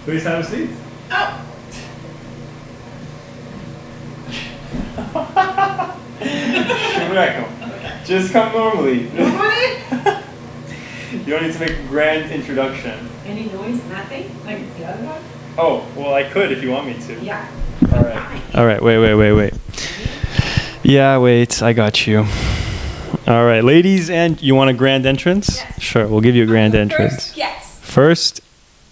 Please have a seat. Oh. Just come normally. Normally? You don't need to make a grand introduction. Any noise? Nothing? Like the other one? Oh, well, I could if you want me to. Yeah. All right. All right. Wait. Yeah, wait. I got you. All right, ladies, and you want a grand entrance? Yes. Sure, we'll give you a grand entrance. Yes. First,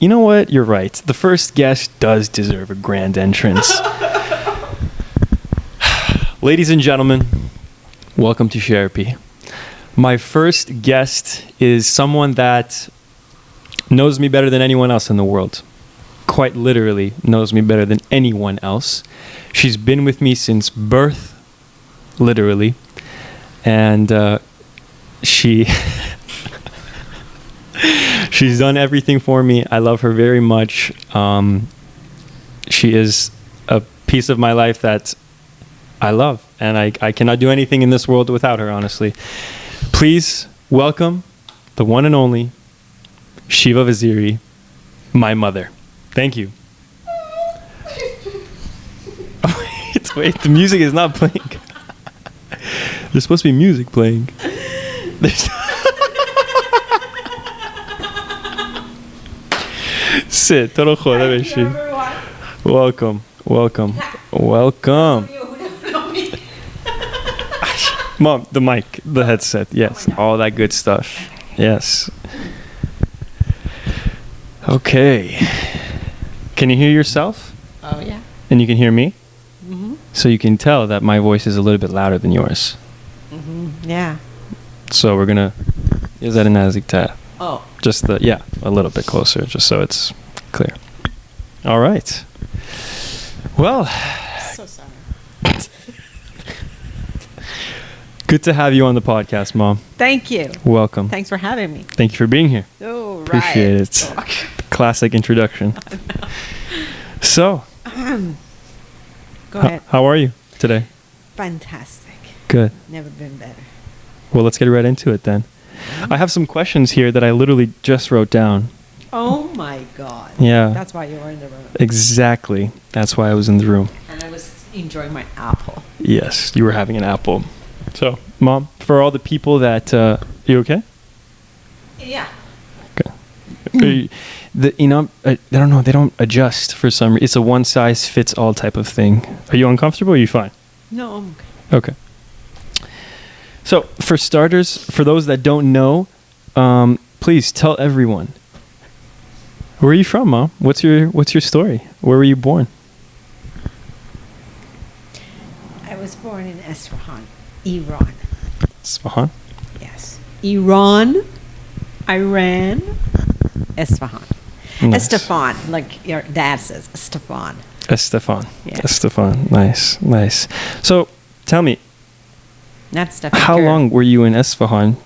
you know what? You're right. The first guest does deserve a grand entrance. Ladies and gentlemen, welcome to Sherapy. My first guest is someone that knows me better than anyone else in the world. Quite literally knows me better than anyone else. She's been with me since birth, literally. And she's done everything for me. I love her very much. She is a piece of my life that I love. And I cannot do anything in this world without her, honestly. Please welcome the one and only Shiva Vaziri, my mother. Thank you. Wait, the music is not playing. There's supposed to be music playing. Sit. Welcome. Mom, the mic, the headset. Yes, all that good stuff. Yes. Okay. Can you hear yourself? Oh, yeah. And you can hear me? Mm-hmm. So you can tell that my voice is a little bit louder than yours. Mm-hmm. Yeah. So we're gonna. Is that a nazik tab? Oh. Just a little bit closer, just so it's clear. All right. Well. So sorry. Good to have you on the podcast, Mom. Thank you. Welcome. Thanks for having me. Thank you for being here. Oh, right. Appreciate it. Classic introduction. So. Go ahead. How are you today? Fantastic. Good. Never been better. Well, let's get right into it then. Mm-hmm. I have some questions here that I literally just wrote down. Oh my God. Yeah. That's why you were in the room. Exactly. That's why I was in the room. And I was enjoying my apple. Yes, you were having an apple. So, Mom, for all the people that... you okay? Yeah. Okay. I don't know, they don't adjust for some... It's a one-size-fits-all type of thing. Are you uncomfortable or are you fine? No, I'm okay. Okay. So, for starters, for those that don't know, please tell everyone. Where are you from, Mom? What's your story? Where were you born? I was born in Isfahan, Iran. Isfahan? Yes. Iran, Iran, Isfahan. Nice. Estefan, like your dad says, Estefan. Estefan. Yeah. Estefan. Nice. So, tell me, Not Stefan. how long were you in Isfahan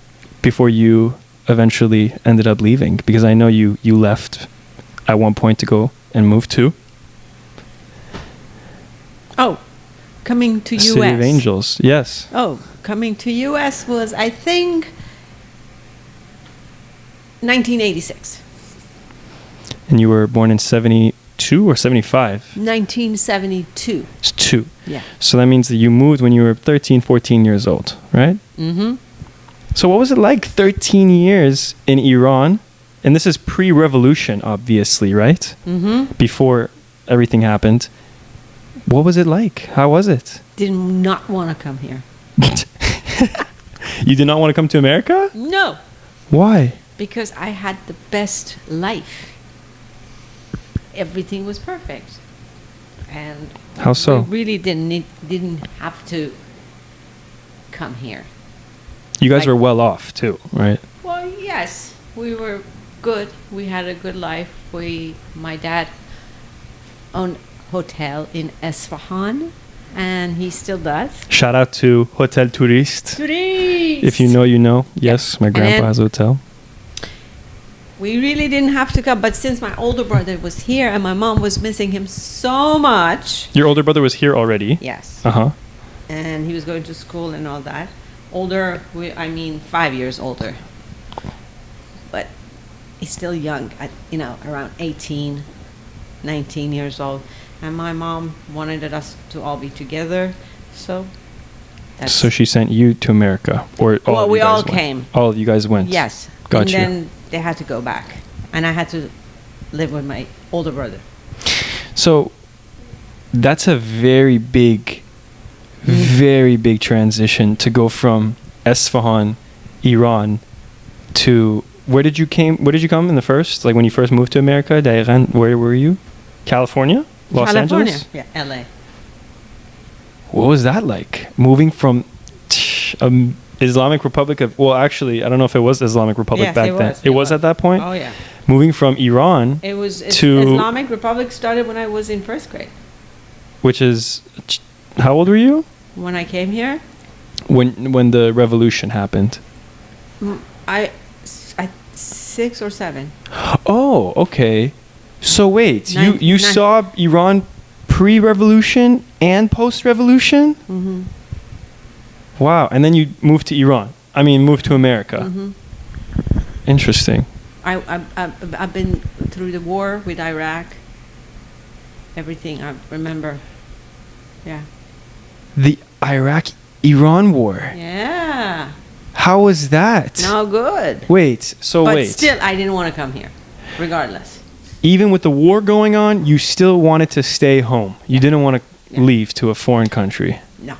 before you eventually ended up leaving? Because I know you left at one point to go and move to coming to City U.S. of Angels. Yes. Oh, coming to U.S. was, I think, 1986. And you were born in 72 or 75? 1972. It's 2. Yeah. So that means that you moved when you were 13, 14 years old, right? Mm-hmm. So what was it like 13 years in Iran? And this is pre-revolution, obviously, right? Mm-hmm. Before everything happened. What was it like? How was it? Did not want to come here. You did not want to come to America? No. Why? Because I had the best life. Everything was perfect. And How so? we really didn't have to come here. You guys were well off too, right? Well, yes, we were good. We had a good life. My dad owned a hotel in Isfahan, and he still does. Shout out to Hotel Tourist. Tourist! If you know, you know. Yes, my grandpa has a hotel. We really didn't have to come, but since my older brother was here and my mom was missing him so much. Your older brother was here already? Yes. Uh-huh. And he was going to school and all that. Older, 5 years older. But he's still young, around 18. 19 years old, and my mom wanted us to all be together, so. So she sent you to America, or all Well, of you we guys all went? came. All of you guys went. Yes. Gotcha. And then they had to go back, and I had to live with my older brother. So that's a very big transition to go from Esfahan, Iran, to where did you come in the first? Like when you first moved to America, Dairan, where were you? California? Los California. Angeles? Yeah, LA. What was that like? Moving from Islamic Republic of, well, actually, I don't know if it was Islamic Republic Yes, back it then. was. It was at that point? Oh, yeah. Moving from Iran, It was to- Islamic Republic started when I was in first grade. which is, how old were you? When I came here, When the revolution happened. I 6 or 7. Oh, okay. So wait, Nine- you nine- saw Iran pre-revolution and post-revolution? Mm-hmm. Wow. And then you moved to Iran. I mean, moved to America. Mm-hmm. Interesting. I've been through the war with Iraq. Everything I remember. Yeah. The Iraq-Iran war. Yeah. How was that? No good. Wait, so But wait. still, I didn't want to come here, regardless. Even with the war going on, you still wanted to stay home. You didn't want to Yeah. leave to a foreign country. No.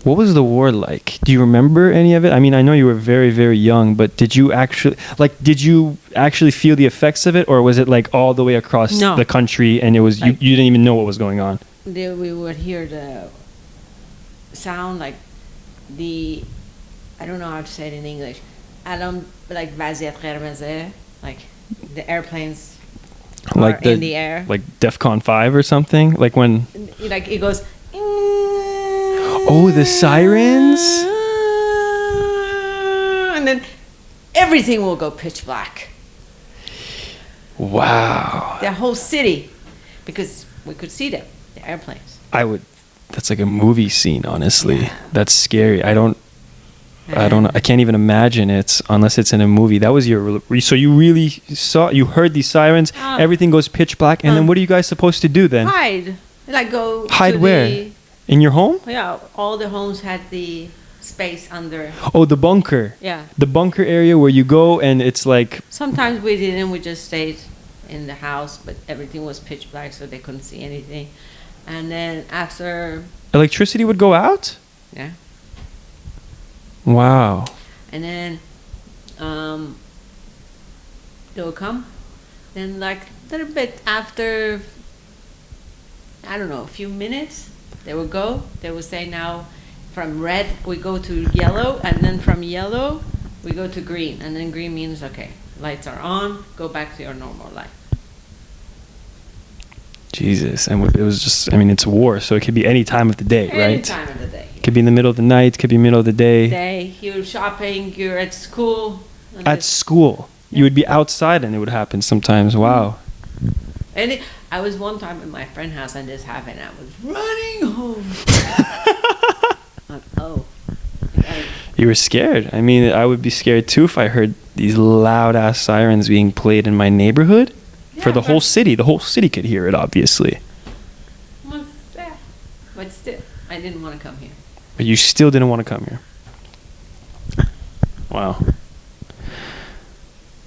What was the war like? Do you remember any of it? I mean, I know you were very, very young, but did you actually feel the effects of it, or was it like all the way across No. the country and it was you didn't even know what was going on? We would hear the sound like I don't know how to say it in English. Alarm, like vaziyat qirmeze, like the airplanes Like are in the air. like DEFCON 5 or something? Like when Like it goes. Oh, the sirens? And then everything will go pitch black. Wow. The whole city, because we could see them, the airplanes. That's like a movie scene, honestly. Yeah. That's scary. I can't even imagine it unless it's in a movie. That was so you really you heard these sirens, everything goes pitch black, and then what are you guys supposed to do then? Hide. Like go Hide to where? In your home? Yeah, all the homes had the space under. Oh, the bunker. Yeah. The bunker area where you go and it's like, Sometimes we didn't. We just stayed in the house, but everything was pitch black, so they couldn't see anything. And then after, electricity would go out? yeah. Wow. And then they would come. Then like a little bit after, I don't know, a few minutes, they would go. They would say now from red we go to yellow, and then from yellow we go to green. And then green means, okay, lights are on, go back to your normal life. Jesus. And it was just, I mean, it's war, so it could be any time of the day, Any right? time of the day. Could be in the middle of the night, could be middle of the day. You're shopping, you're at school. and At it's- school. You would be outside and it would happen sometimes. Wow. And I was one time at my friend's house and this happened. I was running home. Like, oh. You were scared. I mean, I would be scared too if I heard these loud ass sirens being played in my neighborhood. For Yeah, the whole but- city. The whole city could hear it, obviously. What's that? But still, I didn't want to come here. But you still didn't want to come here. Wow.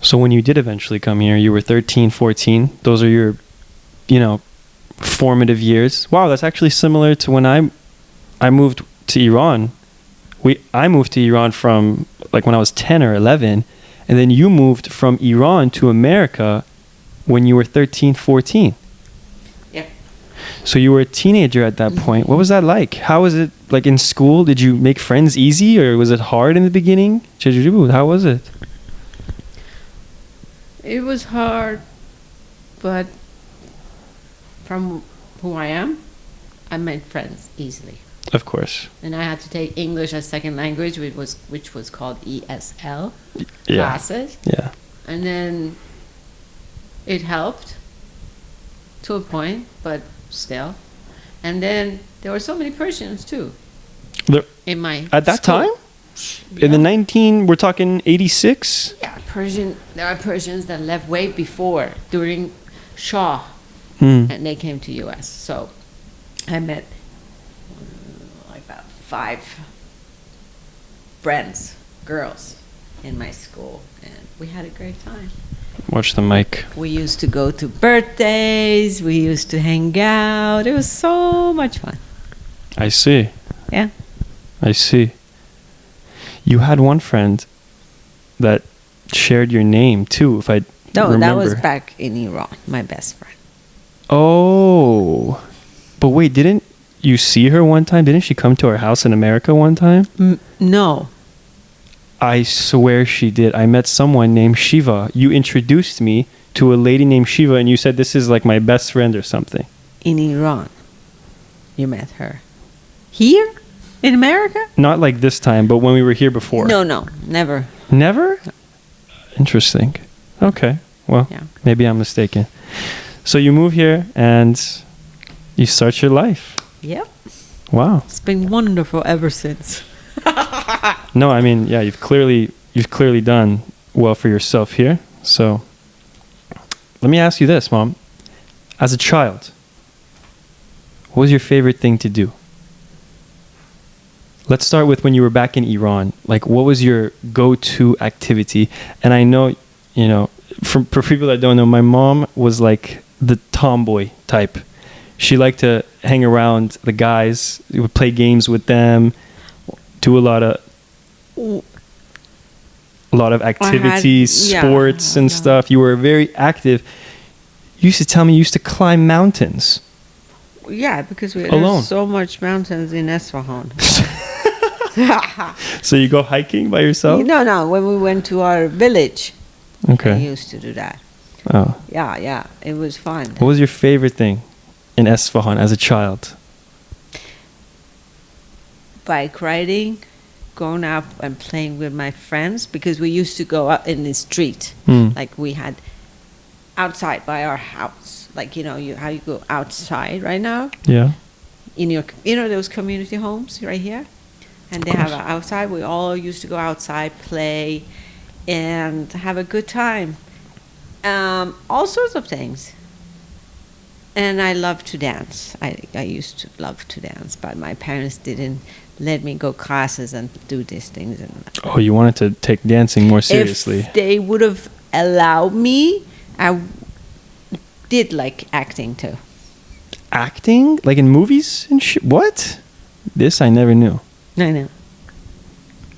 So when you did eventually come here, you were 13, 14. Those are your, formative years. Wow, that's actually similar to when I moved to Iran. I moved to Iran from like when I was 10 or 11, and then you moved from Iran to America when you were 13, 14. Yeah. So you were a teenager at that point. What was that like? How was it like in school? Did you make friends easy, or was it hard in the beginning? How was it? It was hard, but from who I am, I made friends easily. Of course. And I had to take English as second language, which was called ESL Yeah. classes. Yeah. And then it helped to a point, but still. And then there were so many Persians too. In my At that school. time? In the we're talking 86? Yeah, there are Persians that left way before, during Shaw, Mm. and they came to U.S. So I met like about 5 friends, girls, in my school, and we had a great time. Watch the mic. We used to go to birthdays. We used to hang out. It was so much fun. I see. Yeah. I see. You had one friend that shared your name too, if I No, remember. that was back in Iran. My best friend. Oh. But wait, didn't you see her one time? Didn't she come to our house in America one time? No. I swear she did. I met someone named Shiva. You introduced me to a lady named Shiva, and you said this is like my best friend or something. In Iran, you met her. Here? In America? Not like this time, but when we were here before. No, never. Never? Interesting. Okay. Well, Yeah. maybe I'm mistaken. So you move here and you start your life. Yep. Wow. It's been wonderful ever since. No, I mean, yeah, you've clearly done well for yourself here. So let me ask you this, Mom. As a child, what was your favorite thing to do? Let's start with when you were back in Iran. Like, what was your go-to activity? And I know, you know, for people that don't know, my mom was like the tomboy type. She liked to hang around the guys. We would play games with them, do a lot of activities, sports and stuff. You were very active. You used to tell me you used to climb mountains. Yeah, because Alone. there's so much mountains in Esfahan. So you go hiking by yourself? No. When we went to our village, Okay. I used to do that. Oh. Yeah. It was fun. What was your favorite thing in Esfahan as a child? Bike riding, going out and playing with my friends, because we used to go out in the street. Like we had outside by our house. Like, how you go outside right now? Yeah. In your, those community homes right here? And they have outside. We all used to go outside, play, and have a good time. All sorts of things. And I love to dance. I used to love to dance, but my parents didn't let me go classes and do these things. Oh, you wanted to take dancing more seriously. If they would have allowed me, I did like acting too. Acting? Like in movies and shit? What? This I never knew. I know.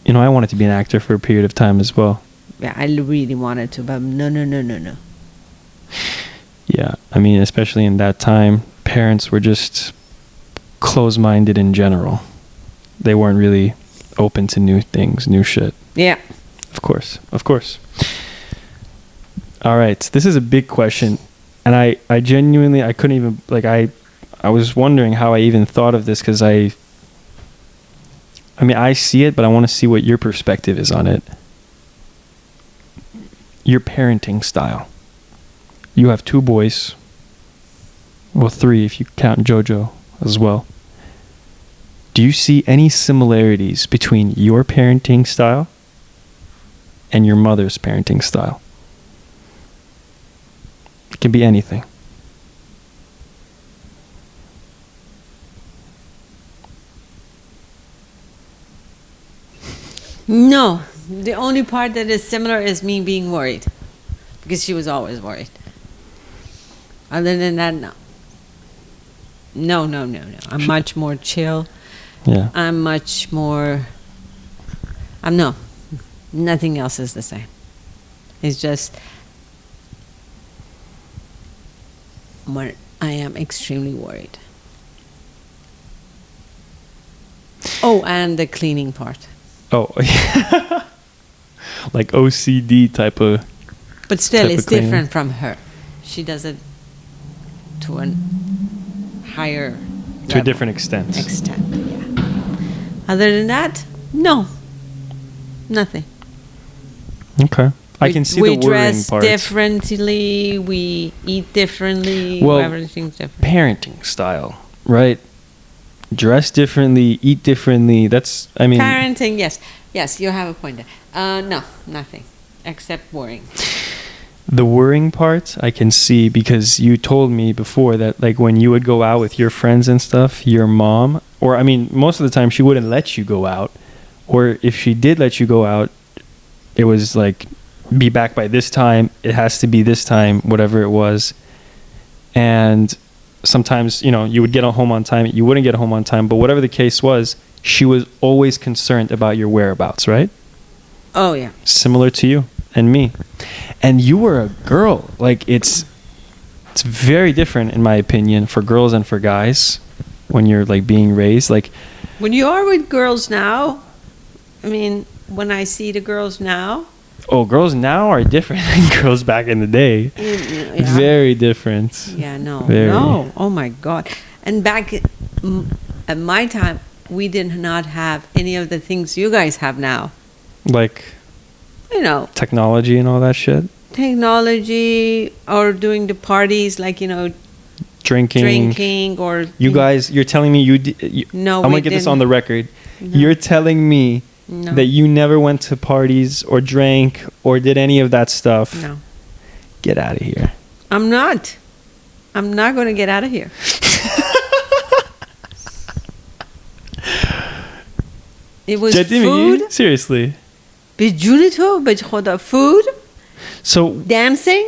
You know, I wanted to be an actor for a period of time as well. Yeah, I really wanted to, but no. Yeah, I mean, especially in that time, parents were just close-minded in general. They weren't really open to new things, new shit. Yeah. Of course. All right, this is a big question, and I genuinely, I couldn't even, like, I was wondering how I even thought of this, because I mean, I see it, but I want to see what your perspective is on it. Your parenting style. You have 2 boys. Well, 3 if you count Jojo as well. Do you see any similarities between your parenting style and your mother's parenting style? It can be anything. No. The only part that is similar is me being worried. Because she was always worried. Other than that, no. No. I'm much more chill. Yeah. I'm much more... no. Nothing else is the same. It's just... when I am extremely worried. Oh, and the cleaning part. Oh, yeah. Like OCD type of... But still, it's cleaning. different from her. She does it to a higher To a level. different extent. Yeah. Other than that, no. Nothing. Okay. I can see the worrying dress part. differently. We eat differently. Well, Everything's different. Parenting style, right? Dress differently, eat differently. That's, I mean... Parenting, yes. Yes, you have a point there. No, nothing. Except worrying. The worrying part I can see, because you told me before that, like, when you would go out with your friends and stuff, your mom, or I mean, most of the time she wouldn't let you go out, or if she did let you go out, it was like, be back by this time, it has to be this time, whatever it was. And sometimes, you know, you would get home on time, you wouldn't get home on time, but whatever the case was, she was always concerned about your whereabouts, right? Oh, yeah. Similar to you and me. And you were a girl. Like, it's very different, in my opinion, for girls and for guys when you're, like, being raised. Like, When you are with girls now, I mean, when I see the girls now, oh, girls now are different than girls back in the day. yeah. Very different. Yeah, no. Very. No. Oh, my God. And back at my time, we did not have any of the things you guys have now. Like, You know, technology and all that shit. technology or doing the parties, like, you know, drinking or... You guys, you're telling me No, I'm we going to get this didn't. on the record. No. You're telling me No. that you never went to parties or drank or did any of that stuff. No. Get out of here. I'm not going to get out of here. It was جدی food. میگی؟ Seriously. به جون تو به خدا food, So, dancing,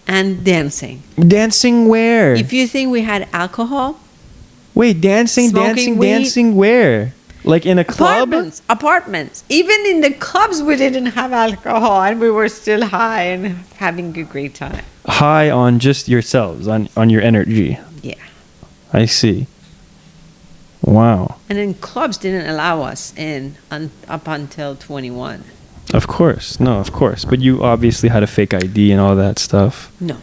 and dancing. dancing where? If you think we had alcohol, Wait, dancing Smoking weed. dancing where? Like in a club? apartments. Even in the clubs, we didn't have alcohol, and we were still high and having a great time. High on just yourselves, on your energy. Yeah. I see. Wow. And then clubs didn't allow us in up until 21. Of course. No, of course. But you obviously had a fake ID and all that stuff. No.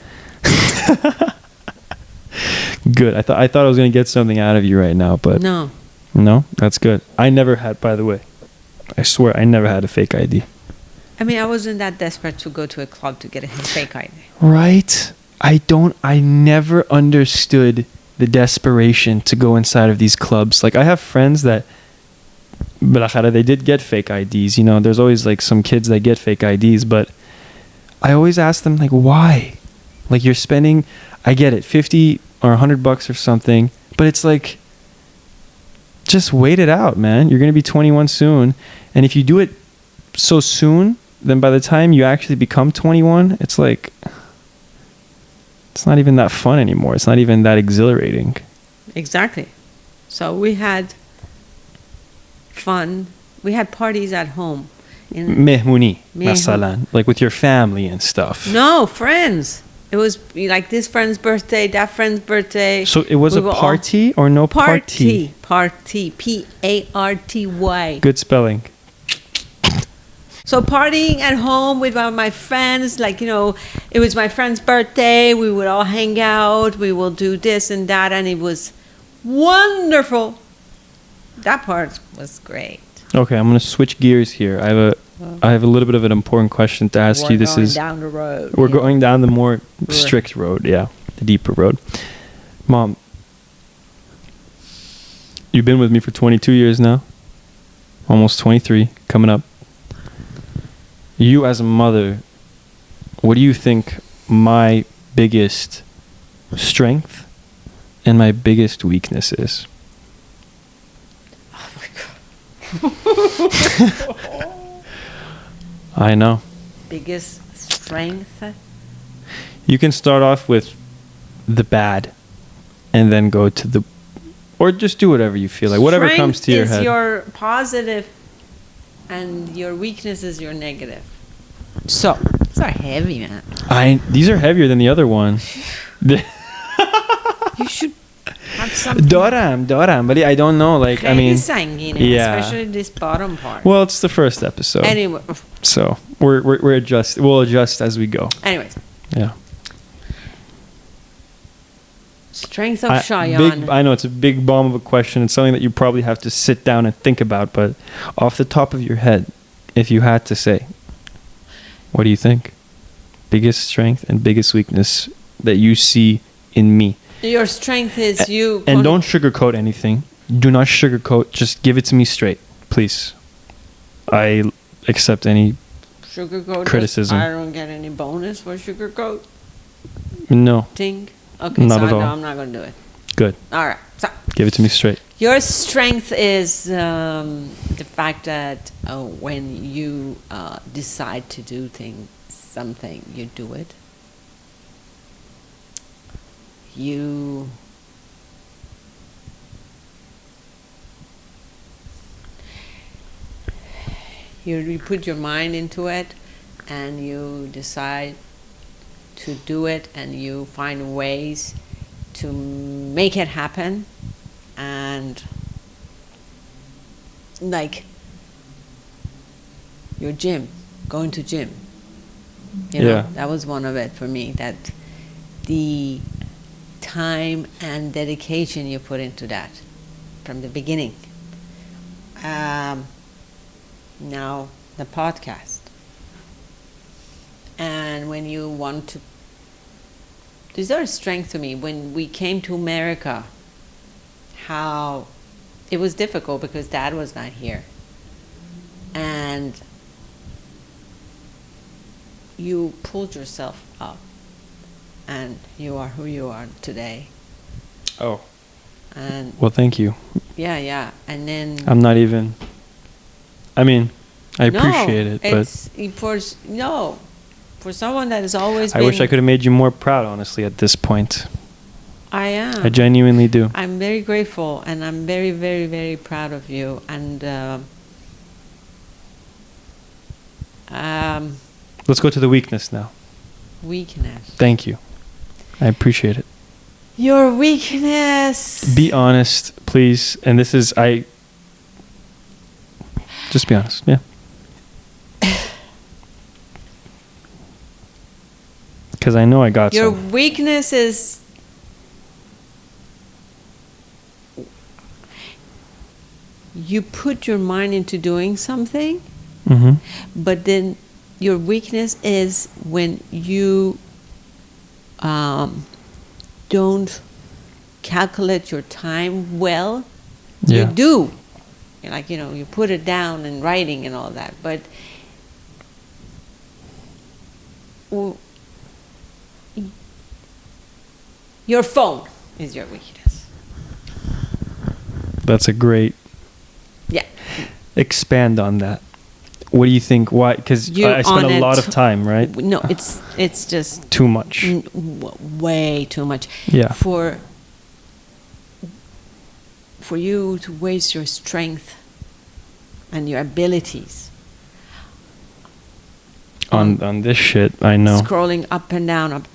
Good. I thought I was going to get something out of you right now, but No. no, that's good. I never had, by the way. I swear I never had a fake ID. I mean, I wasn't that desperate to go to a club to get a fake ID. Right? I never understood the desperation to go inside of these clubs. Like, I have friends that, they did get fake IDs. You know, there's always like some kids that get fake IDs, but I always ask them, like, why? Like, you're spending, I get it, 50 or $100 or something, but it's like, just wait it out, man. You're going to be 21 soon. And if you do it so soon, then by the time you actually become 21, it's like, it's not even that fun anymore. It's not even that exhilarating. Exactly. So we had fun. We had parties at home. Mehmuni, masalan, like with your family and stuff. No, friends. It was like this friend's birthday, that friend's birthday. So it was We a were all- party or no party? Party. Party. Good spelling. So partying at home with my friends, like, you know, it was my friend's birthday. We would all hang out. We will do this and that. And it was wonderful. That part was great. Okay, I'm going to switch gears here. I have a little bit of an important question to ask you. This is down the road. we're going down the more strict road, yeah, the deeper road. Mom, you've been with me for 22 years now. Almost 23, coming up. You as a mother, what do you think my biggest strength and my biggest weakness is? I know. Biggest strength? You can start off with the bad and then go to the, or just do whatever you feel like, whatever comes to your head. Strength is your positive and your weakness is your negative. So, these are heavy, man. These are heavier than the other one. You should have something. Doram, but I don't know. Like, I mean, yeah. Especially this bottom part. Well, it's the first episode. Anyway. So we'll adjust as we go. Anyways. Yeah. Strength of Cheyenne. I know it's a big bomb of a question. It's something that you probably have to sit down and think about. But off the top of your head, if you had to say, what do you think? Biggest strength and biggest weakness that you see in me. Your strength is you. And don't sugarcoat anything. Do not sugarcoat. Just give it to me straight, please. I accept any Sugarcoat. criticism. I don't get any bonus for sugarcoat. No, Ting. Okay, Not so at all. I'm not going to do it. good. All right. So Give it to me straight. your strength is the fact that when you decide to do something, you do it. You put your mind into it, and you decide to do it, and you find ways to make it happen. And like your gym, going to gym, you know, Yeah. that was one of it for me. That the time and dedication you put into that from the beginning. Now the podcast, and when you want to, these are strength to me. When we came to America, how it was difficult because Dad was not here, and you pulled yourself up, and you are who you are today. Oh. And Well, thank you. yeah, and then I'm not even. I mean, I No, appreciate it, but it's for someone that has always I been. wish I could have made you more proud, honestly, at this point. I am. I genuinely do. I'm very grateful, and I'm very, very, very proud of you. And Let's go to the weakness now. weakness. Thank you. I appreciate it. Your weakness. Be honest, please. And this is, just be honest. Yeah. Because I know I got Your some. weakness is you put your mind into doing something, Mm-hmm. but then your weakness is when you don't calculate your time well. Yeah. You do. You're like, you put it down in writing and all that, but your phone is your weakness. That's a great. Yeah. Expand on that. What do you think? Why? Because You're I spent on a lot it. of time, right? No, it's just Too much. way too much. Yeah. For you to waste your strength and your abilities On this shit, I know. scrolling up and down.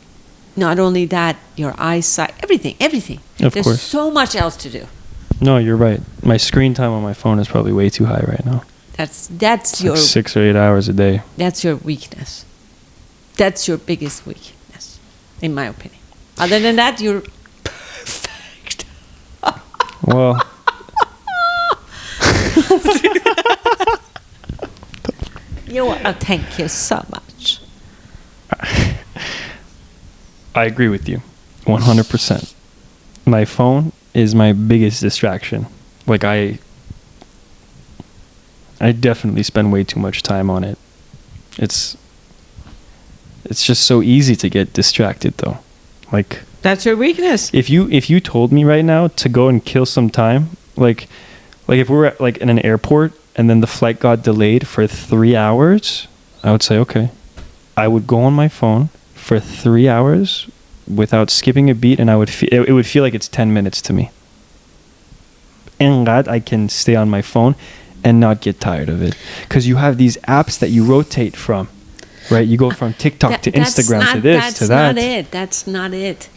Not only that, your eyesight, everything. Of There's course. so much else to do. No, you're right. My screen time on my phone is probably way too high right now. That's It's your like 6 or 8 hours a day. that's your weakness. That's your biggest weakness, in my opinion. Other than that, you're perfect. Well, Thank you so much. I agree with you 100%. My phone is my biggest distraction. Like I definitely spend way too much time on it. It's just so easy to get distracted though. Like That's your weakness. if you told me right now to go and kill some time, like if we were at, like in an airport and then the flight got delayed for 3 hours, I would say okay. I would go on my phone for 3 hours without skipping a beat, and it would feel like it's 10 minutes to me. And that I can stay on my phone and not get tired of it, because you have these apps that you rotate from, right? You go from TikTok to Instagram to this to that. That's not it.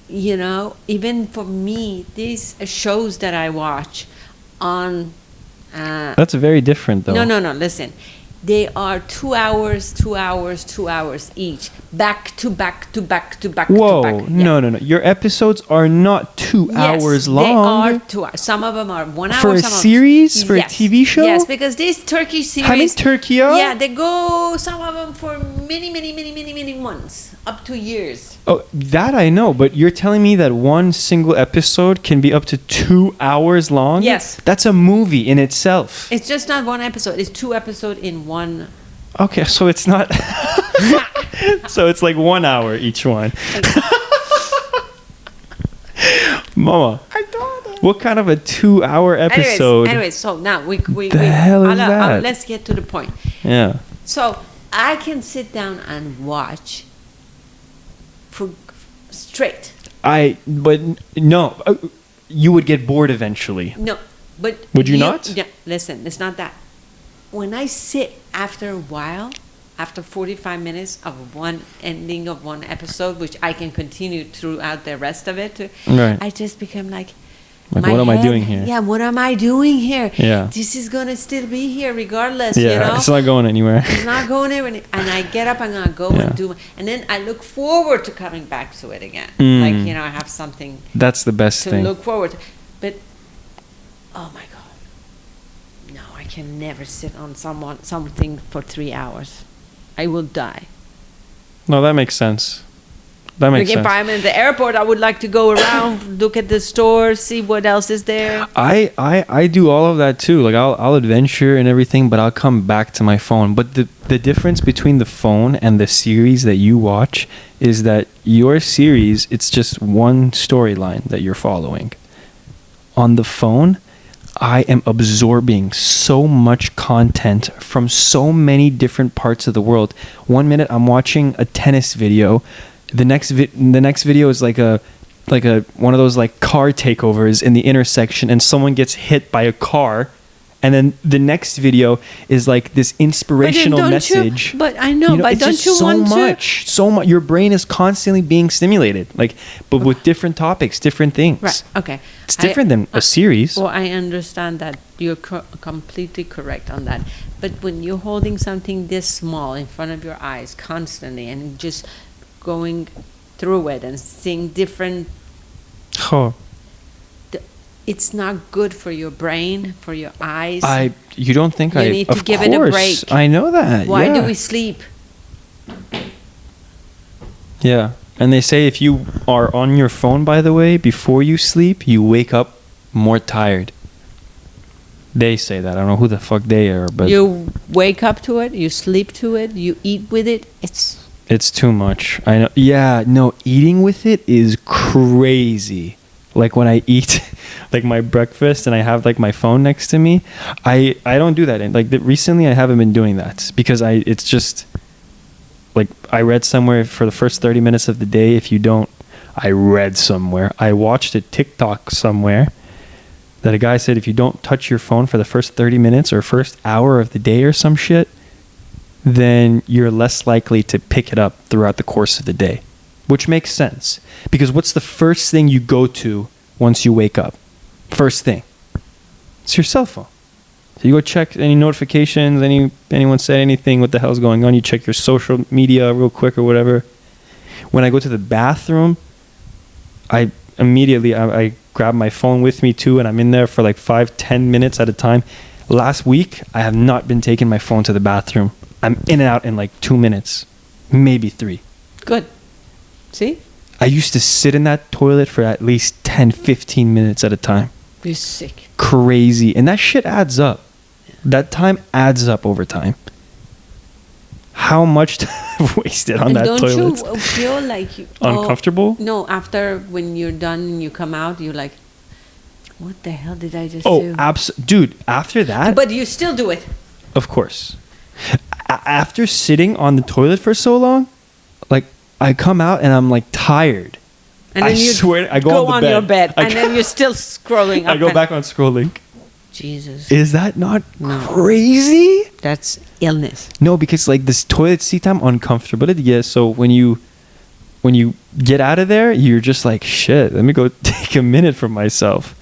Even for me, these shows that I watch on. That's very different, though. No. Listen, they are 2 hours, 2 hours, 2 hours each, back to back to back to back. Whoa, to back. Yeah. no. Your episodes are not 2 hours long. They are 2 hours. Some of them are 1 hour. For a some of- series? For a Yes. TV show? Yes, because these Turkish series. How many Turkey? Yeah, they go, some of them for many months, up to years. Oh, that I know, but you're telling me that one single episode can be up to 2 hours long? Yes. That's a movie in itself. It's just not one episode. It's 2 episodes in one Okay, so it's not. So it's like 1 hour each one. Mama, what kind of a 2-hour episode? Anyways, so now we The hell is that? let's get to the point. Yeah. So I can sit down and watch for straight. But no, you would get bored eventually. No, but Would you not? Yeah, listen, it's not that. When I sit after a while, after 45 minutes of one ending of one episode, which I can continue throughout the rest of it, Right. I just become like, Like, my what am I head- doing here? Yeah, what am I doing here? Yeah. This is going to still be here regardless, Yeah, you know? it's not going anywhere. It's not going anywhere. And I get up and I go Yeah. and do it. And then I look forward to coming back to it again. Mm. Like, you know, I have something That's the best to thing. look forward to. But, oh my God. No, I can never sit on something for 3 hours. I will die. No, that makes sense. That makes Like if sense. I'm in the airport, I would like to go around, look at the stores, see what else is there. I do all of that too. Like I'll adventure and everything, but I'll come back to my phone. But the difference between the phone and the series that you watch is that your series, it's just one storyline that you're following. On the phone, I am absorbing so much content from so many different parts of the world. 1 minute I'm watching a tennis video. The next video is like a one of those like car takeovers in the intersection, and someone gets hit by a car, and then the next video is like this inspirational message. But I know, but it's don't just you so want much, so much. Your brain is constantly being stimulated, like, but with different topics, different things. Right. Okay. It's different than a series. Well, I understand that you're completely correct on that. But when you're holding something this small in front of your eyes constantly and just going through it and seeing different, Oh, it's not good for your brain, for your eyes. you don't think You I need to of give it a course, break. I know that. Why do yeah. we sleep? Yeah. And they say if you are on your phone, by the way, before you sleep, you wake up more tired. They say that. I don't know who the fuck they are, but You wake up to it, you sleep to it, you eat with it. it's too much. I know. Yeah, no, eating with it is crazy. Like when I eat like my breakfast and I have like my phone next to me, I don't do that. And like recently I haven't been doing that because it's just like I read somewhere for the first 30 minutes of the day, if you don't, I read somewhere, I watched a TikTok somewhere that a guy said if you don't touch your phone for the first 30 minutes or first hour of the day or some shit, then you're less likely to pick it up throughout the course of the day, which makes sense because what's the first thing you go to once you wake up? First thing, it's your cell phone. So you go check any notifications, anyone said anything, what the hell's going on. You check your social media real quick or whatever. When I go to the bathroom, I immediately I grab my phone with me too, and I'm in there for like 5-10 minutes at a time. Last week, I have not been taking my phone to the bathroom. I'm in and out in like 2 minutes, maybe 3. Good. See? I used to sit in that toilet for at least 10-15 minutes at a time. You're sick. Crazy. And that shit adds up. That time adds up over time. How much time I've wasted on And that don't toilet. you feel like you Uncomfortable? No, after when you're done and you come out, you're like, what the hell did I just Oh, do? dude, after that, But you still do it. of course. After sitting on the toilet for so long, like, I come out and I'm like tired. And I then you swear, I go on the your bed. bed, and then you're still scrolling up. I go and- back on scrolling. Jesus, Is that not No. crazy? that's illness. No, because like this toilet seat, I'm uncomfortable. Yeah, so when you get out of there, you're just like, shit, let me go take a minute for myself.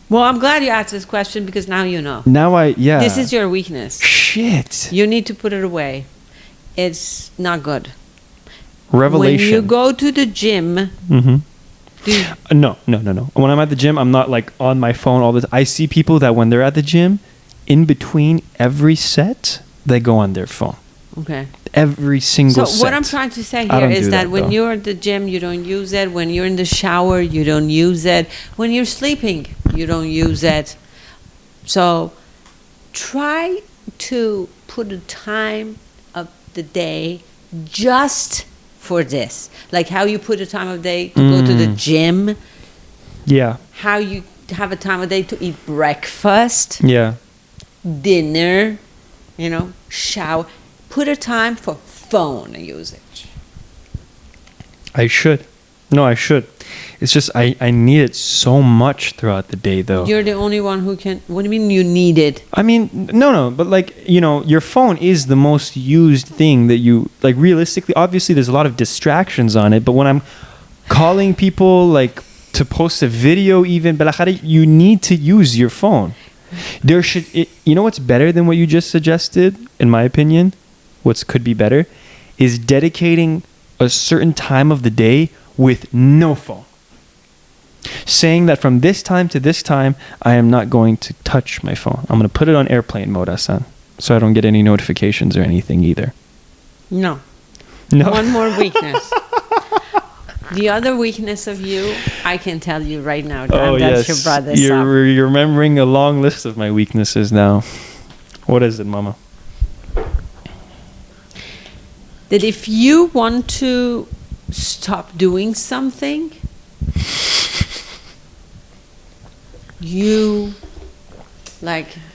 Well, I'm glad you asked this question because now you know. Now This is your weakness. shit. You need to put it away. It's not good. Revelation. When you go to the gym, Mm-hmm. do you, No. When I'm at the gym, I'm not like on my phone all the time. I see people that when they're at the gym, in between every set, they go on their phone. okay. Every single set. So what I'm trying to say I here don't is do that that, when though. you're at the gym, you don't use it. When you're in the shower, you don't use it. When you're sleeping, you don't use it. So try to put a time of the day just for this. Like how you put a time of day to go to the gym, Yeah. how you have a time of day to eat breakfast, Yeah. dinner, shower. Put a time for phone usage. I should. No, I should. It's just I need it so much throughout the day, though. You're the only one who can. What do you mean you need it? I mean, no, but like, your phone is the most used thing that you, like, realistically, obviously there's a lot of distractions on it, but when I'm calling people, like, to post a video even, you need to use your phone. You know what's better than what you just suggested, in my opinion? What could be better is dedicating a certain time of the day with no phone. Saying that from this time to this time, I am not going to touch my phone. I'm going to put it on airplane mode, Hassan, so I don't get any notifications or anything either. No. No. One more weakness. The other weakness of you, I can tell you right now, Dan, that you brought this up. You're remembering a long list of my weaknesses now. What is it, Mama? That if you want to stop doing something,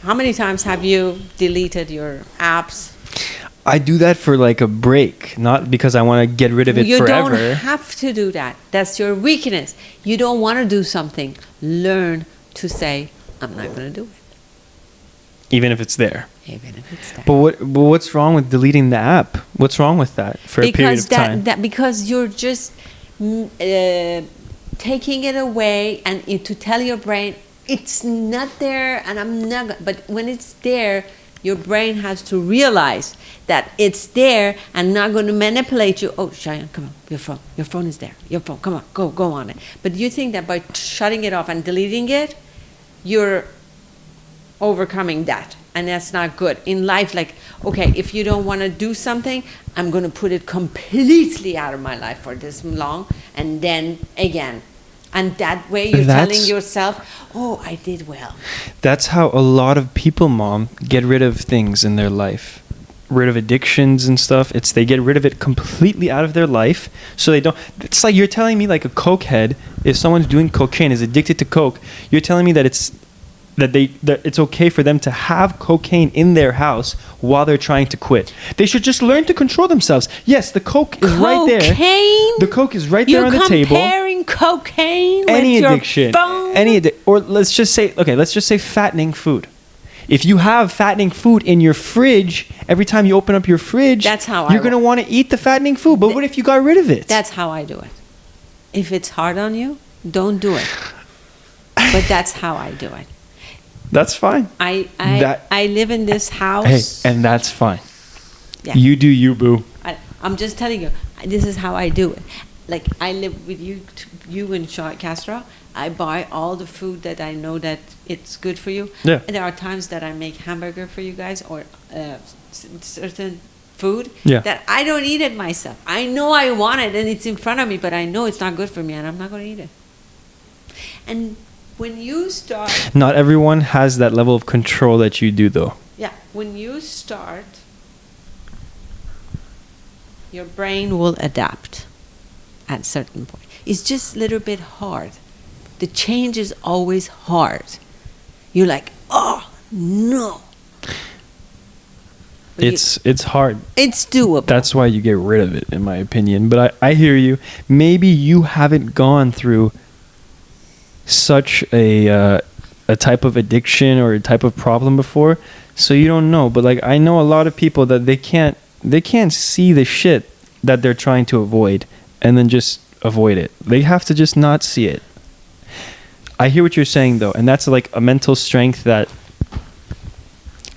how many times have you deleted your apps? I do that for like a break, not because I want to get rid of it forever. You don't have to do that. That's your weakness. You don't want to do something. Learn to say, I'm not going to do it. Even if it's there. Even if it's there. But what's wrong with deleting the app? What's wrong with that for a period of time? Because you're just taking it away and to tell your brain, it's not there and I'm not. But when it's there, your brain has to realize that it's there and not going to manipulate you. Oh, Cheyenne, come on, your phone. Your phone is there. Your phone, come on, go on it. But you think that by shutting it off and deleting it, you're overcoming that. And that's not good. In life, like, okay, if you don't want to do something, I'm going to put it completely out of my life for this long. And then again. And that way you're telling yourself, oh, I did well. That's how a lot of people, Mom, get rid of things in their life. Rid of addictions and stuff. They get rid of it completely out of their life. So they don't. It's like you're telling me, like a cokehead, if someone's doing cocaine, is addicted to coke, you're telling me that it's okay for them to have cocaine in their house while they're trying to quit. They should just learn to control themselves. Yes, the coke is right there. Cocaine? The coke is right there on the table. You're comparing cocaine any with addiction, your phone? Or let's just say fattening food. If you have fattening food in your fridge, every time you open up your fridge, you're going to want to eat the fattening food. But what if you got rid of it? That's how I do it. If it's hard on you, don't do it. But that's how I do it. That's fine. I live in this house. Hey, and that's fine. Yeah. You do you, boo. I'm just telling you, this is how I do it. Like, I live with you in Castro. I buy all the food that I know that it's good for you. Yeah. And there are times that I make hamburger for you guys or certain food that I don't eat it myself. I know I want it and it's in front of me, but I know it's not good for me and I'm not going to eat it. And when you start... Not everyone has that level of control that you do, though. Yeah. When you start, your brain will adapt at a certain point. It's just a little bit hard. The change is always hard. You're like, oh, no. But it's hard. It's doable. That's why you get rid of it, in my opinion. But I hear you. Maybe you haven't gone through such a type of addiction or a type of problem before, so you don't know. But like, I know a lot of people that they can't see the shit that they're trying to avoid and then just avoid it. They have to just not see it. I hear what you're saying, though, and that's like a mental strength that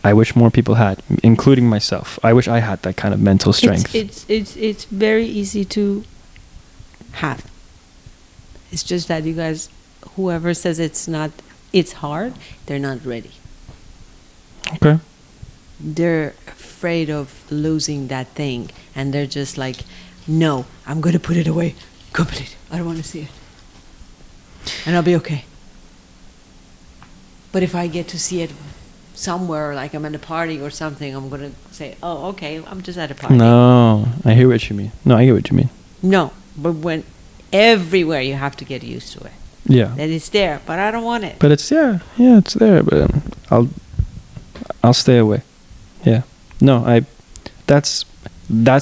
I wish more people had, including myself. I wish I had that kind of mental strength. It's very easy to have. It's just that you guys, whoever says it's hard, they're not ready. Okay. They're afraid of losing that thing, and they're just like, no, I'm going to put it away completely. I don't want to see it. And I'll be okay. But if I get to see it somewhere, like I'm at a party or something, I'm gonna say, "Oh, okay, I'm just at a party." No, I hear what you mean. No, I get what you mean. No, but when everywhere you have to get used to it. Yeah. That it's there, but I don't want it. But it's there. Yeah, it's there. But I'll stay away. Yeah. No, that's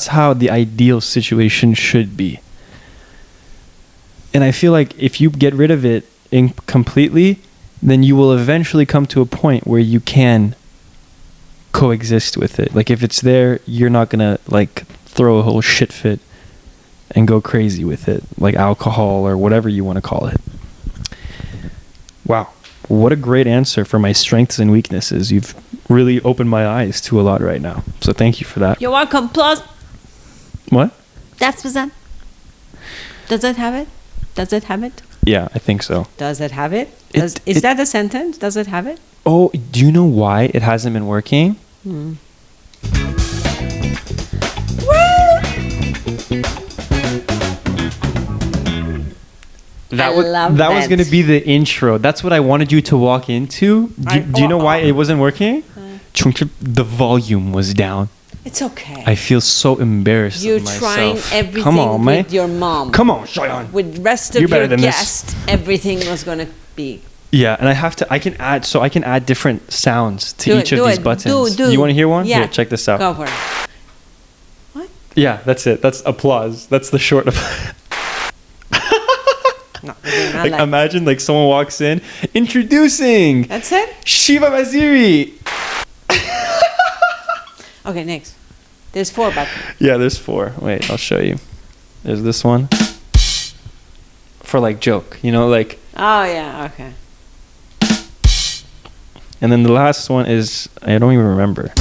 how the ideal situation should be. And I feel like if you get rid of it completely, then you will eventually come to a point where you can coexist with it. Like if it's there, you're not gonna like throw a whole shit fit and go crazy with it, like alcohol or whatever you want to call it. Wow, what a great answer for my strengths and weaknesses. You've really opened my eyes to a lot right now. So thank you for that. You're welcome. Plus, What? that's was that. Does it have it? Does it have it? Yeah, I think so. Does it have it? It- Is that a sentence? Does it have it? Oh, do you know why it hasn't been working? That I was love that was that. going to be the intro. That's what I wanted you to walk into. Do you know why it wasn't working? The volume was down. It's okay. I feel so embarrassed You're of myself. trying everything Come on, with man. your mom. Come on, Shayan. With the rest of You're better your than this. guest, everything was going to be. Yeah, and I can add different sounds to each of these buttons. Do. You want to hear one? Yeah. Here, check this out. Go for it. What? Yeah, that's it. That's applause. That's the short of No, we're not like, like- imagine like someone walks in, introducing That's it? Shiva Waziri. Okay, next. There's 4 buttons. Yeah, there's 4. Wait, I'll show you. There's this one for like joke, like, Oh, yeah, okay. and then the last one is I don't even remember.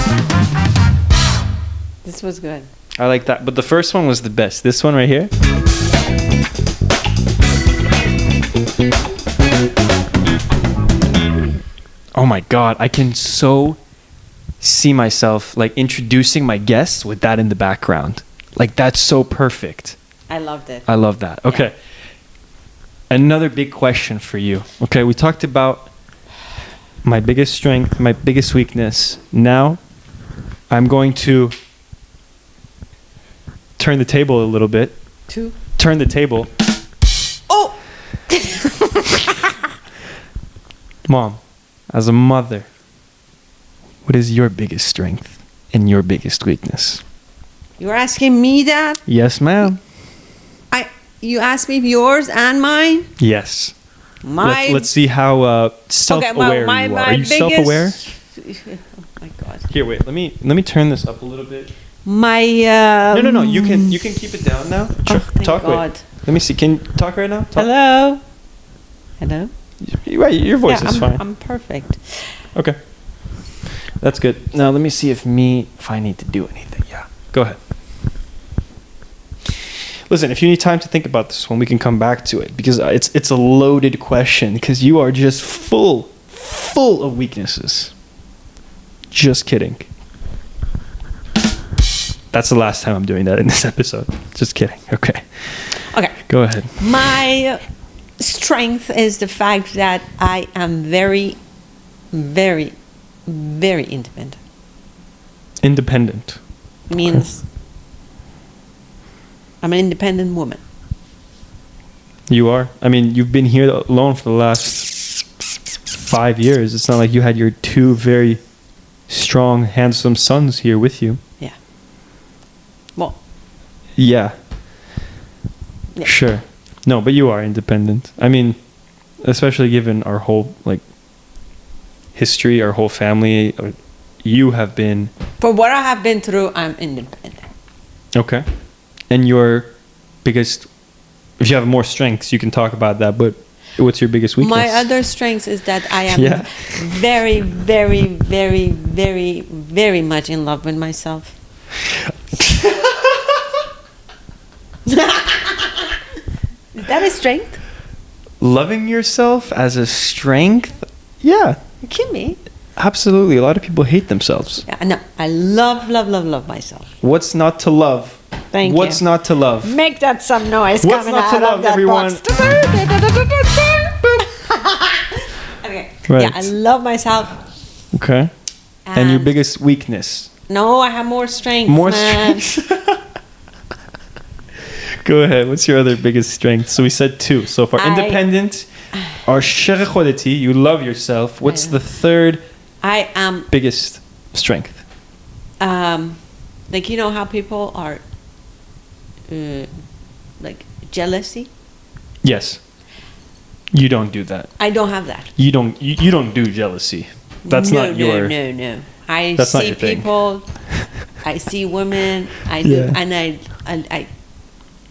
This was good. I like that, but the first one was the best. This one right here. Oh my god, I can so see myself like introducing my guests with that in the background. Like that's so perfect. I loved it. I love that. Okay. Another big question for you. Okay, we talked about my biggest strength, my biggest weakness. Now I'm going to turn the table a little bit. 2. Turn the table. Oh! Mom, as a mother, what is your biggest strength and your biggest weakness? You're asking me that? Yes, ma'am. You asked me yours and mine? Yes. My Let's see how self-aware you are. Are you self-aware? Oh my god. Here, wait. Let me turn this up a little bit. My No. You can keep it down now. thank Talk. God. Wait. Let me see. Can you talk right now? Talk. Hello. Hello. Right, your voice is fine. I'm perfect. Okay. That's good. Now let me see if I need to do anything. Yeah. Go ahead. Listen, if you need time to think about this one, we can come back to it because it's a loaded question because you are just full of weaknesses. Just kidding. That's the last time I'm doing that in this episode. Just kidding. Okay. Okay. Go ahead. My strength is the fact that I am very, very, very independent. Independent. Means I'm an independent woman. You are? I mean, you've been here alone for the last 5 years. It's not like you had your 2 very strong, handsome sons here with you. Yeah. Well, Yeah. Yeah. Sure. No, but you are independent. I mean, especially given our whole, history, our whole family, you have been... for what I have been through, I'm independent. Okay. And your biggest... If you have more strengths, you can talk about that, but what's your biggest weakness? My other strength is that I am Yeah. very, very, very, very, very much in love with myself. Is that a strength? Loving yourself as a strength? Yeah, Give me. absolutely. A lot of people hate themselves. Yeah, no, I love, love, love, love myself. What's not to love? Thank What's you. not to love? Make that some noise What's coming not to out love, of that everyone? box. Okay. Right. Yeah, I love myself. Okay. And your biggest weakness? No, I have more strength. More man. strengths? Go ahead. What's your other biggest strength? So we said 2 so far. Independent or sherechodeti, you love yourself. What's the third I am biggest strength? like, you know how people are like jealousy? Yes. You don't do that. I don't have that. You don't do jealousy. That's not your... No. I That's not see your thing. people, I see women, I do, Yeah. and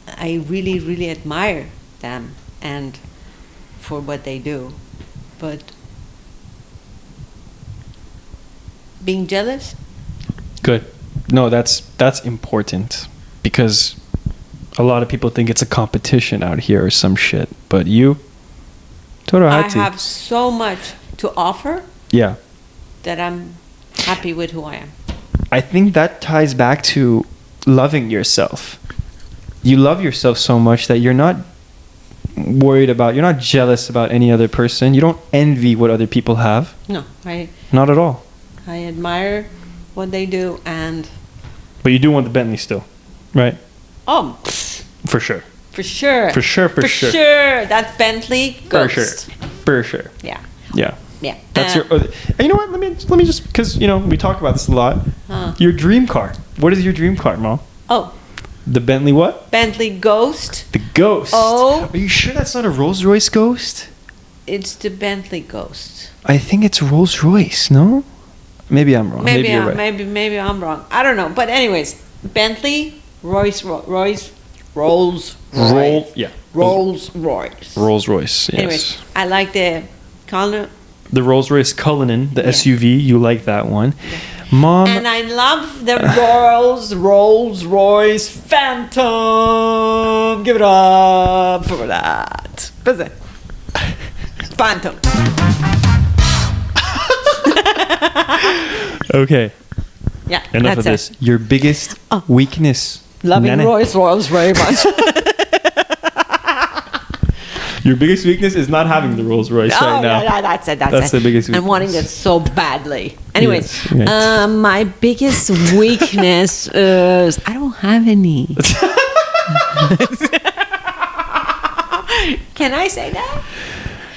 I really, really admire them and for what they do. But being jealous? Good. No, that's important because a lot of people think it's a competition out here or some shit. But you, I have so much to offer yeah, that I'm happy with who I am. I think that ties back to loving yourself. You love yourself so much that you're not worried about, you're not jealous about any other person. You don't envy what other people have. No, Not at all. I admire what they do, and But you do want the Bentley still, right? oh, For sure. for sure, For sure. That Bentley Ghost. For sure. Yeah, Yeah. yeah. That's your. And you know what? Let me just, because we talk about this a lot. Your dream car. What is your dream car, Mom? Oh, The Bentley what? Bentley Ghost. The Ghost. Oh. Are you sure that's not a Rolls Royce Ghost? It's the Bentley Ghost. I think it's Rolls Royce. No. Maybe I'm wrong. Maybe you're right. Maybe I'm wrong. I don't know. But anyways, Bentley, Rolls Royce. Rolls Royce. Rolls Royce. Yes. Anyways, I like the Cullinan. The Rolls Royce Cullinan, the Yeah. SUV. You like that one, Mom? And I love the Rolls Royce Phantom. Give it up for that. Busy. Phantom. Okay. Yeah. Enough of that's this. Your biggest weakness. Loving Nene. Rolls very much. Your biggest weakness is not having the Rolls Royce right now. Yeah, that's it. That's the biggest weakness. I'm wanting it so badly. Anyways, Yes, right. my biggest weakness is I don't have any. Can I say that?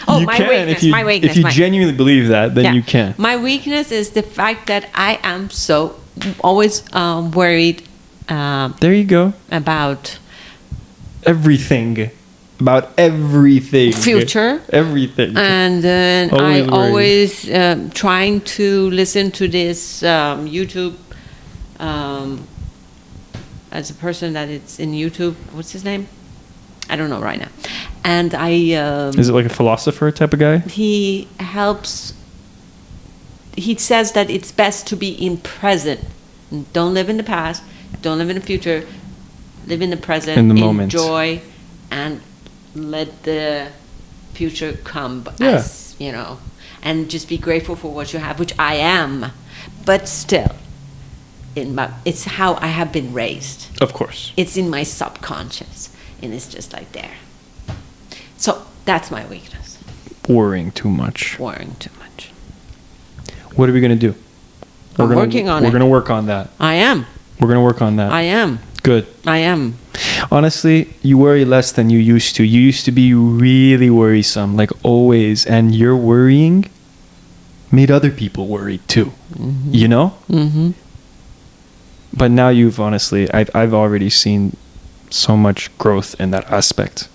Oh, You my can, weakness. if you, My weakness. If you genuinely believe that, then Yeah. you can. My weakness is the fact that I am so always worried There you go. about Everything. About everything. future. Everything. And then Always I worried. always trying to listen to this YouTube as a person that it's in YouTube. What's his name? I don't know right now. And Is it like a philosopher type of guy? he helps. He says that it's best to be in present. Don't live in the past. Don't live in the future. Live in the present. In the moment. Enjoy, and let the future come Yeah. as and just be grateful for what you have, which I am. But still, it's how I have been raised. Of course. It's in my subconscious, and it's just like there. So that's my weakness. Worrying too much. Worrying too much. What are we going to do? I'm working on it. We're going to work on that. I am. We're going to work on that. I am. Good. I am. Honestly, you worry less than you used to. You used to be really worrisome, like always. And your worrying made other people worried too. Mm-hmm. You know? Mm-hmm. But now I've already seen so much growth in that aspect.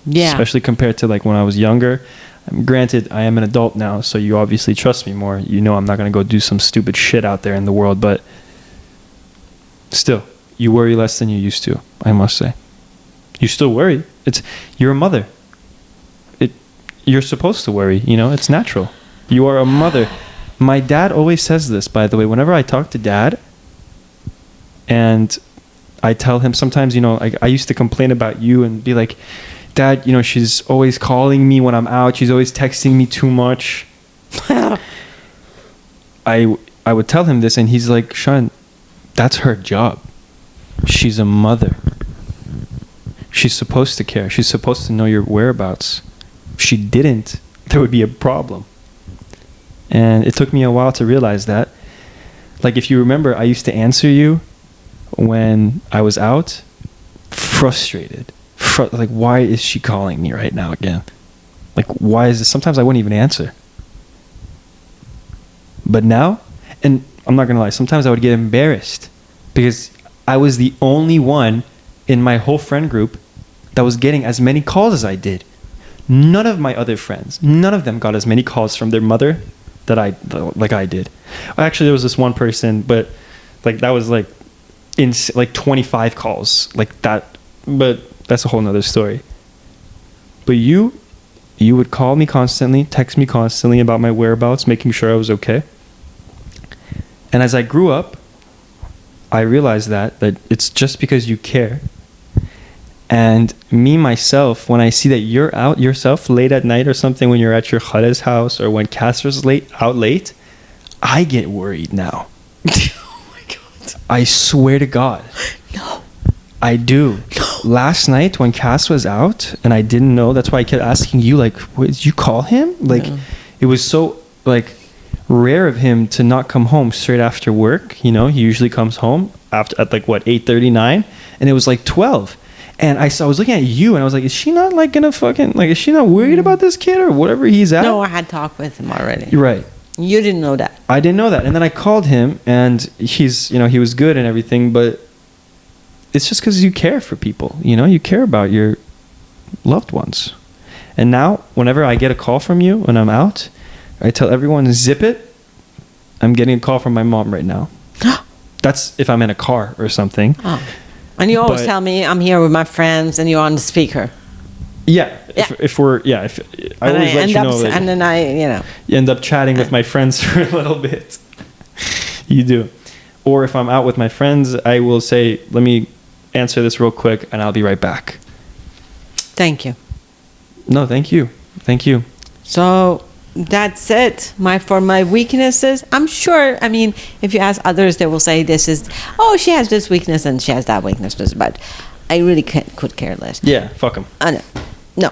Yeah. Especially compared to like when I was younger. Granted, I am an adult now, so you obviously trust me more. You know I'm not going to go do some stupid shit out there in the world, but still, you worry less than you used to, I must say. You still worry. You're a mother. You're supposed to worry, it's natural. You are a mother. My dad always says this, by the way. Whenever I talk to Dad, and I tell him sometimes, I used to complain about you and be like, Dad, she's always calling me when I'm out. She's always texting me too much. I would tell him this, and he's like, Sean, that's her job. She's a mother. She's supposed to care. She's supposed to know your whereabouts. If she didn't, there would be a problem. And it took me a while to realize that. Like, if you remember, I used to answer you when I was out, frustrated. Like, why is she calling me right now again? Like, why is this? Sometimes I wouldn't even answer. But now, and I'm not going to lie, sometimes I would get embarrassed because I was the only one in my whole friend group that was getting as many calls as I did. None of my other friends, none of them got as many calls from their mother that I did. Actually, there was this one person, but like that was like in like 25 calls like that. But that's a whole nother story. But you would call me constantly, text me constantly about my whereabouts, making sure I was okay. And as I grew up, I realized that it's just because you care. And me, myself, when I see that you're out yourself late at night or something, when you're at your Khalid's house or when Casper's out late, I get worried now. Oh my God. I swear to God. No. I do. No. Last night when Cass was out and I didn't know, that's why I kept asking you, like, did you call him? Like, No. It was so, like, rare of him to not come home straight after work. You know, he usually comes home at like, what, 8:39? And it was like 12. And I was looking at you and I was like, is she not like gonna fucking, like, is she not worried about this kid or whatever he's at? No, I had talked with him already. You're right. You didn't know that. I didn't know that. And then I called him and he's, you know, he was good and everything, but it's just because you care for people, you know, you care about your loved ones. And now whenever I get a call from you when I'm out, I tell everyone, zip it. I'm getting a call from my mom right now. That's if I'm in a car or something. Oh. And you always tell me I'm here with my friends and you're on the speaker. Yeah. If we're, I always let you know that. And then you end up chatting with my friends for a little bit. You do. Or if I'm out with my friends, I will say, let me answer this real quick and I'll be right back. Thank you. No, thank you. Thank you. So that's it. For my weaknesses, I'm sure, I mean, if you ask others, they will say she has this weakness and she has that weakness, but I really could care less. Yeah, fuck them. I know. No.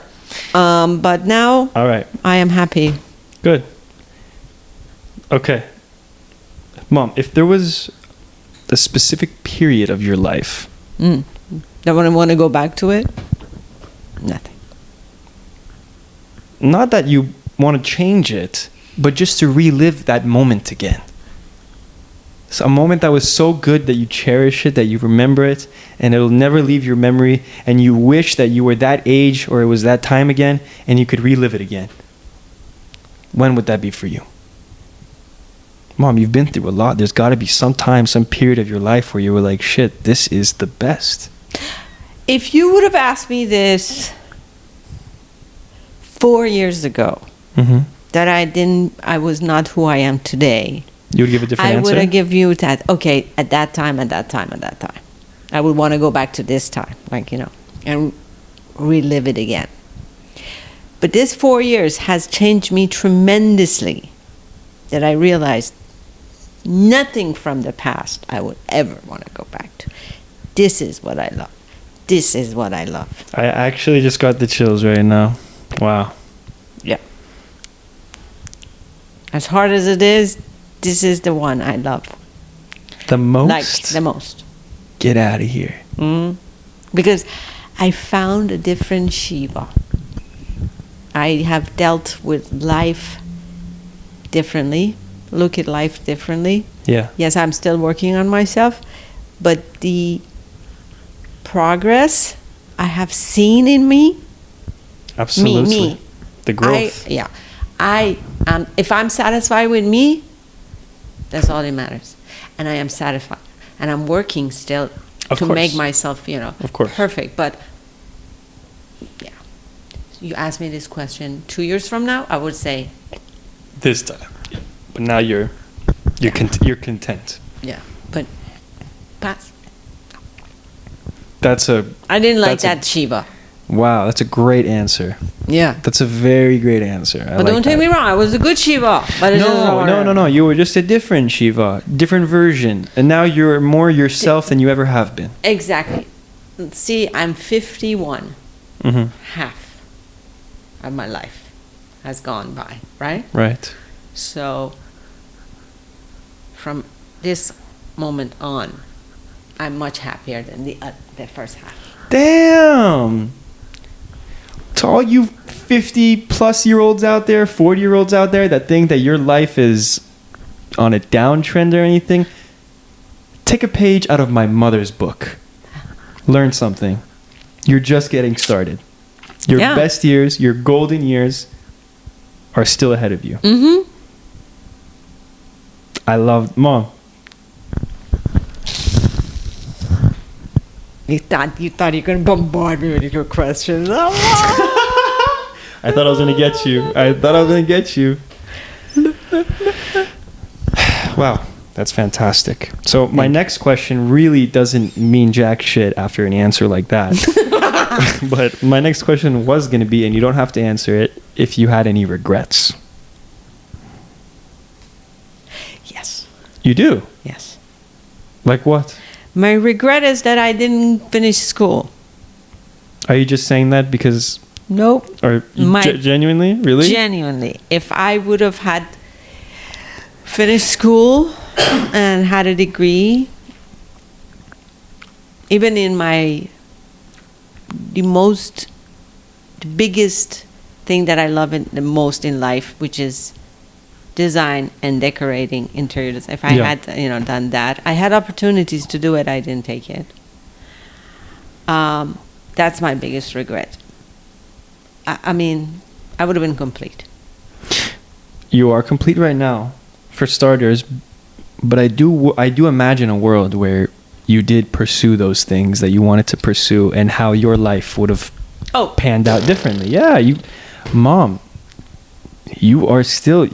But now, all right, I am happy. Good. Okay. Mom, if there was a specific period of your life. That when I want to go back to it? Nothing. Not that you want to change it, but just to relive that moment again. So a moment that was so good that you cherish it, that you remember it, and it'll never leave your memory, and you wish that you were that age or it was that time again, and you could relive it again. When would that be for you? Mom, you've been through a lot. There's got to be some time, some period of your life where you were like, shit, this is the best. If you would have asked me this 4 years ago, that I was not who I am today, you would give a different answer? I would have given you that, okay, at that time. I would want to go back to this time, and relive it again. But this 4 years has changed me tremendously, that I realized nothing from the past I would ever want to go back to. This is what I love. This is what I love. I actually just got the chills right now. Wow. Yeah. As hard as it is, this is the one I love. The most? Like, the most. Get out of here. Because I found a different Shiva. I have dealt with life differently, look at life differently. Yeah. Yes, I'm still working on myself, but the progress I have seen in me. Absolutely. Me. The growth. If I'm satisfied with me, that's all that matters. And I am satisfied. And I'm working still to make myself, of course, perfect. But yeah, you ask me this question 2 years from now, I would say this time. Yeah. But now you're content. Yeah, but pass. I didn't like that Shiva. Wow, that's a great answer. Yeah. That's a very great answer. But don't take me wrong, I was a good Shiva. But No. You were just a different Shiva, different version. And now you're more yourself than you ever have been. Exactly. See, I'm 51. Half of my life has gone by, right? Right. So, from this moment on, I'm much happier than the first half. Damn. To all you 50-plus-year-olds out there, 40-year-olds out there that think that your life is on a downtrend or anything, take a page out of my mother's book. Learn something. You're just getting started. Your best years, your golden years are still ahead of you. Mm-hmm. I love... Mom. You thought you were going to bombard me with your questions. I thought I was going to get you. Wow, that's fantastic. So my next question really doesn't mean jack shit after an answer like that. But my next question was going to be, and you don't have to answer it, if you had any regrets. Yes. You do? Yes. Like what? My regret is that I didn't finish school. Are you just saying that because... Nope. Or genuinely? Really? Genuinely. If I would have had finished school and had a degree, even in the biggest thing that I love the most in life, which is design and decorating interiors. If I had, done that, I had opportunities to do it. I didn't take it. That's my biggest regret. I mean, I would have been complete. You are complete right now, for starters. But I do imagine a world where you did pursue those things that you wanted to pursue, and how your life would have panned out differently. Yeah, Mom. You are still,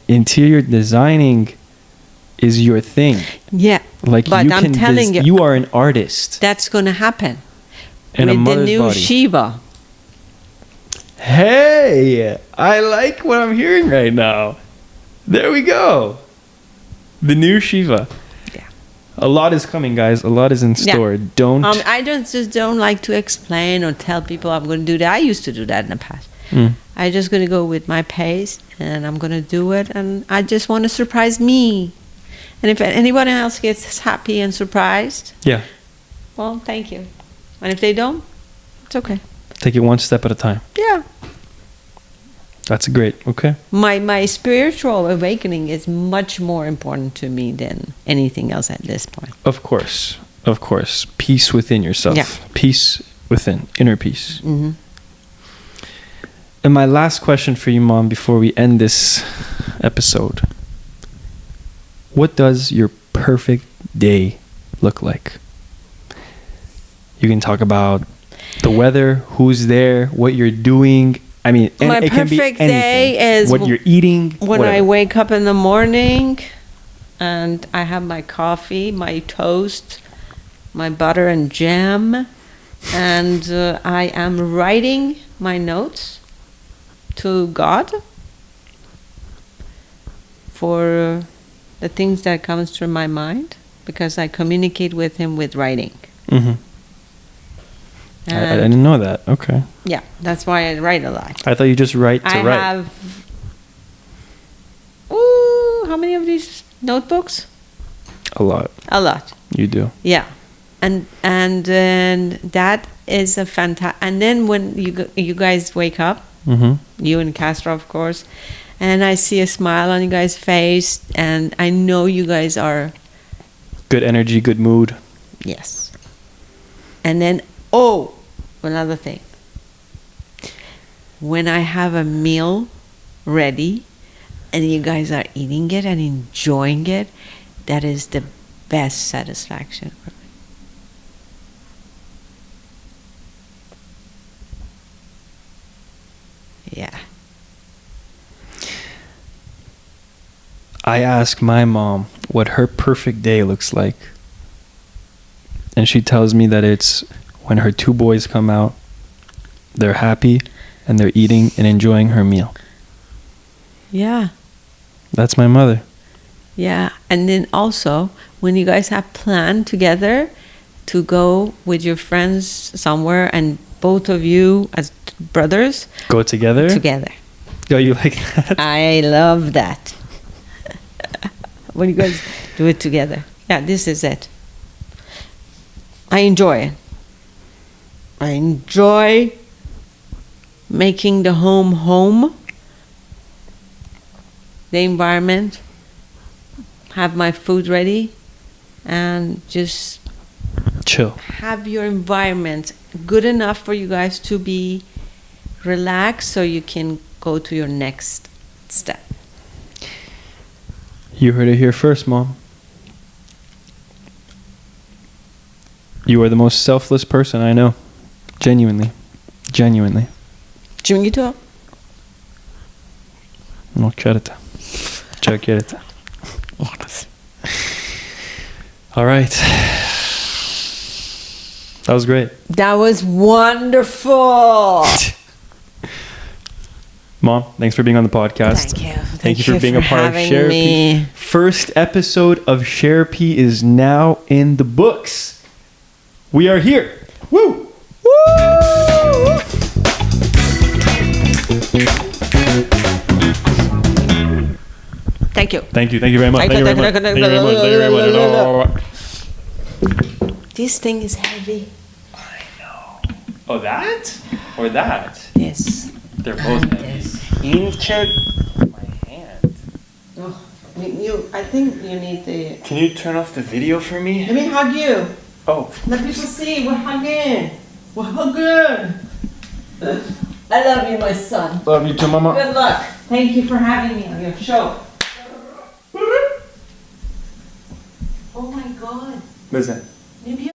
interior designing is your thing. Yeah. But I'm telling you. You are an artist. That's going to happen. In with a mother's the new body. Shiva. Hey, I like what I'm hearing right now. There we go. The new Shiva. Yeah. A lot is coming, guys. A lot is in store. Yeah. Don't. I just don't like to explain or tell people I'm going to do that. I used to do that in the past. I'm just going to go with my pace, and I'm going to do it, and I just want to surprise me. And if anyone else gets happy and surprised, well, thank you. And if they don't, it's okay. Take it one step at a time. Yeah. That's great. Okay. My spiritual awakening is much more important to me than anything else at this point. Of course. Peace within yourself. Yeah. Peace within. Inner peace. Mm-hmm. And my last question for you, Mom, before we end this episode. What does your perfect day look like? You can talk about the weather, who's there, what you're doing. I mean, my it can be perfect anything. day is what you're eating. When I wake up in the morning and I have my coffee, my toast, my butter and jam, and I am writing my notes to God for the things that comes through my mind, because I communicate with Him with writing. Mm-hmm. I didn't know that. Okay. Yeah, that's why I write a lot. I thought you just write to write. I have, how many of these notebooks? A lot. A lot. You do. Yeah. And then that is a fantastic. And then when you guys wake up, you and Castro, of course, and I see a smile on you guys' face, and I know you guys are good energy, good mood. Yes. And then another thing. When I have a meal ready, and you guys are eating it and enjoying it, that is the best satisfaction for me. Yeah. I ask my mom what her perfect day looks like. And she tells me that it's when her 2 boys come out, they're happy, and they're eating and enjoying her meal. Yeah. That's my mother. Yeah. And then also, when you guys have planned together to go with your friends somewhere, and both of you as brothers go together. Together. Oh, you like that? I love that. when you guys do it together. Yeah, this is it. I enjoy it. I enjoy making the home, the environment, have my food ready, and just Chill. have your environment good enough for you guys to be relaxed so you can go to your next step. You heard it here first, Mom. You are the most selfless person I know. Genuinely. Genuinely. Junito? No, certo. Certo. All right. That was great. That was wonderful. Mom, thanks for being on the podcast. Thank you. Thank you for being a part of having Sherapy. me. First episode of Sherapy is now in the books. We are here. Woo! Woo! Thank you. Thank you very much. Thank you very much. This thing is heavy. I know. Oh, that? Or that? Yes. They're both heavy. Inch my hand. Oh, I think you need the... Can you turn off the video for me? Let me hug you. Oh. Let people see. We're hugging. We're hugging. I love you, my son. Love you too, Mama. Good luck. Thank you for having me on your show. Oh my God. Listen. Maybe